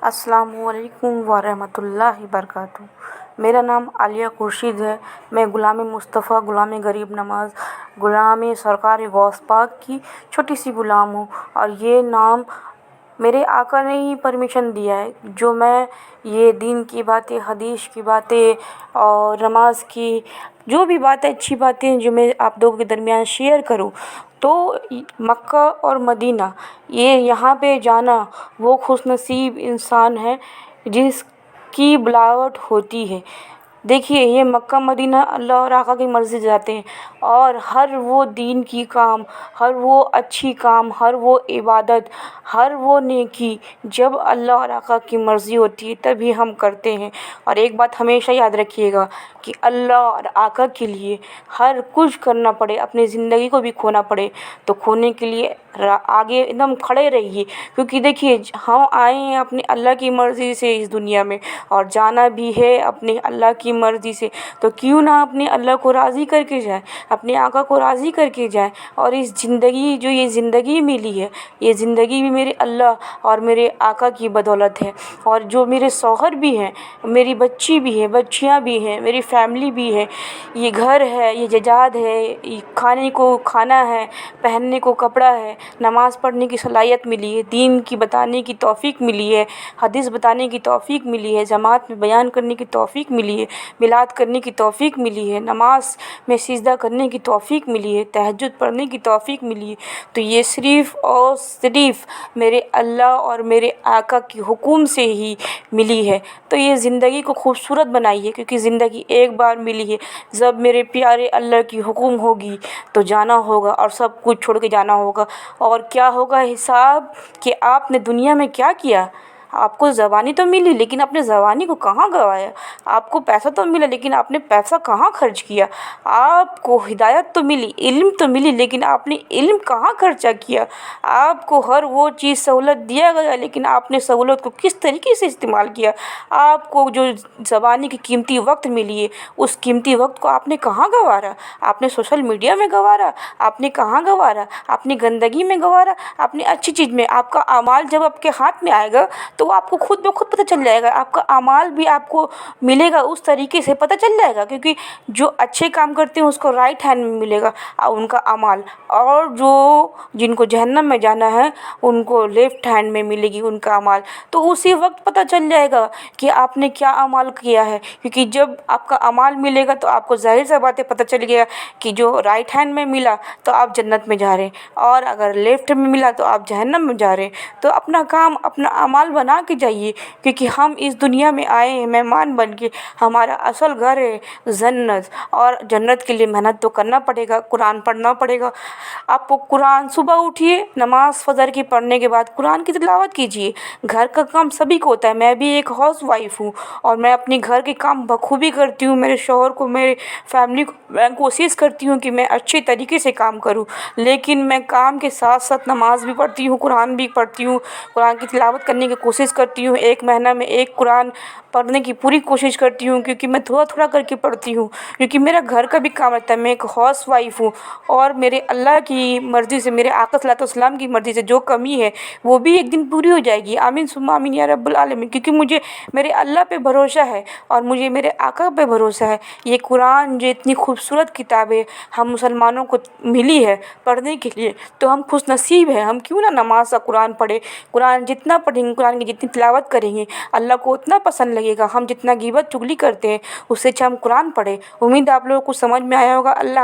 السلام علیکم ورحمۃ اللہ وبرکاتہ۔ میرا نام عالیہ خورشید ہے۔ میں غلام مصطفیٰ، غلام غریب نواز، غلام سرکار غوث پاک کی چھوٹی سی غلام ہوں، اور یہ نام میرے آقا نے ہی پرمیشن دیا ہے جو میں یہ دین کی باتیں، حدیث کی باتیں اور نماز کی جو بھی باتیں، اچھی باتیں جو میں آپ لوگوں کے درمیان شیئر کروں۔ تو مکہ اور مدینہ، یہاں پہ جانا وہ خوش نصیب انسان ہے جس کی بلاوٹ ہوتی ہے۔ دیکھیے، یہ مکہ مدینہ اللہ اور آقا کی مرضی سے جاتے ہیں، اور ہر وہ دین کی کام، ہر وہ اچھی کام، ہر وہ عبادت، ہر وہ نیکی جب اللہ اور آقا کی مرضی ہوتی ہے تبھی ہم کرتے ہیں۔ اور ایک بات ہمیشہ یاد رکھیے گا کہ اللہ اور آقا کے لیے ہر کچھ کرنا پڑے، اپنی زندگی کو بھی کھونا پڑے تو کھونے کے لیے آگے ایک دم کھڑے رہیے، کیونکہ دیکھیے ہم آئے ہیں اپنی اللہ کی مرضی سے اس دنیا میں، اور جانا بھی ہے اپنے اللہ کی مرضی سے، تو کیوں نہ اپنے اللہ کو راضی کر کے جائیں، اپنے آقا کو راضی کر کے جائیں۔ اور اس زندگی، جو یہ زندگی ملی ہے، یہ زندگی بھی میرے اللہ اور میرے آقا کی بدولت ہے، اور جو میرے شوہر بھی ہیں، میری بچی بھی ہے، بچیاں بھی ہیں، میری فیملی بھی ہے، یہ گھر ہے، یہ جائیداد ہے، یہ کھانے کو کھانا ہے، پہننے کو کپڑا ہے، نماز پڑھنے کی صلاحیت ملی ہے، دین کی بتانے کی توفیق ملی ہے، حدیث بتانے کی توفیق ملی ہے، جماعت میں بیان کرنے کی توفیق ملی ہے، میلاد کرنے کی توفیق ملی ہے، نماز میں سجدہ کرنے کی توفیق ملی ہے، تہجد پڑھنے کی توفیق ملی ہے۔ تو یہ صرف اور صرف میرے اللہ اور میرے آقا کی حکم سے ہی ملی ہے۔ تو یہ زندگی کو خوبصورت بنائیے، کیونکہ زندگی ایک بار ملی ہے۔ جب میرے پیارے اللہ کی حکم ہوگی تو جانا ہوگا، اور سب کچھ چھوڑ کے جانا ہوگا، اور کیا ہوگا حساب کہ آپ نے دنیا میں کیا کیا۔ آپ کو زبانی تو ملی، لیکن آپ نے زبانی کو کہاں گوایا۔ آپ کو پیسہ تو ملا، لیکن آپ نے پیسہ کہاں خرچ کیا۔ آپ کو ہدایت تو ملی، علم تو ملی، لیکن آپ نے علم کہاں خرچہ کیا۔ آپ کو ہر وہ چیز سہولت دیا گیا، لیکن آپ نے سہولت کو کس طریقے سے استعمال کیا۔ آپ کو جو زبانی کی قیمتی وقت ملی ہے، اس قیمتی وقت کو آپ نے کہاں گوارا۔ آپ نے سوشل میڈیا میں گوارا، آپ نے کہاں گوارا، اپنی گندگی میں گوارا، اپنی اچھی چیز میں۔ آپ کا اعمال جب آپ کے ہاتھ میں آئے گا تو آپ کو خود بخود پتہ چل جائے گا، آپ کا اعمال بھی آپ کو ملے گا، اس طریقے سے پتہ چل جائے گا، کیونکہ جو اچھے کام کرتے ہیں اس کو رائٹ ہینڈ میں ملے گا ان کا اعمال، اور جن کو جہنم میں جانا ہے ان کو لیفٹ ہینڈ میں ملے گی ان کا اعمال۔ تو اسی وقت پتہ چل جائے گا کہ آپ نے کیا اعمال کیا ہے، کیونکہ جب آپ کا اعمال ملے گا تو آپ کو ظاہر سی بات ہے پتہ چل گیا کہ جو رائٹ ہینڈ میں ملا تو آپ جنت میں جا رہے ہیں، اور اگر لیفٹ میں ملا تو آپ جہنم میں جا رہے ہیں۔ تو اپنا کام، اپنا اعمال بنا کے جائیے، کیونکہ ہم اس دنیا میں آئے ہیں مہمان بن کے۔ ہمارا اصل گھر ہے جنت، اور جنت کے لیے محنت تو کرنا پڑے گا، قرآن پڑھنا پڑے گا۔ آپ کو قرآن، صبح اٹھیے، نماز فجر کی پڑھنے کے بعد قرآن کی تلاوت کیجیے۔ گھر کا کام سبھی کو ہوتا ہے، میں بھی ایک ہاؤس وائف ہوں، اور میں اپنے گھر کے کام بخوبی کرتی ہوں۔ میرے شوہر کو، میرے فیملی کو میں کوشش کرتی ہوں کہ میں اچھے طریقے سے کام کروں، لیکن میں کام کے ساتھ ساتھ نماز بھی پڑھتی ہوں، قرآن بھی پڑھتی ہوں، قرآن کی تلاوت کرنے کی کوشش کرتی ہوں۔ ایک مہینہ میں ایک قرآن پڑھنے کی پوری کوشش کرتی ہوں، کیونکہ میں تھوڑا تھوڑا کر کے پڑھتی ہوں، کیونکہ میرا گھر کا بھی کام رہتا ہے۔ میں ایک ہاؤس وائف ہوں، اور میرے اللہ کی مرضی سے، میرے آقا صلی اللہ علیہ وسلم کی مرضی سے جو کمی ہے وہ بھی ایک دن پوری ہو جائے گی۔ آمین ثم آمین یا رب العالمین، کیونکہ مجھے میرے اللہ پہ بھروسہ ہے، اور مجھے میرے آقا پہ بھروسہ ہے۔ یہ قرآن جو اتنی خوبصورت کتاب ہے، ہم مسلمانوں کو ملی ہے پڑھنے کے لیے، تو ہم خوش نصیب ہیں۔ ہم کیوں نہ نماز کا قرآن پڑھیں۔ قرآن جتنا پڑھیں گے، قرآن کی جتنی تلاوت کریں گے، اللہ کو اتنا پسند لگے گا۔ ہم جتنا غیبت چغلی کرتے ہیں، اس سے اچھا ہم قرآن پڑھیں۔ امید ہے آپ لوگوں کو سمجھ میں آیا ہوگا۔ اللہ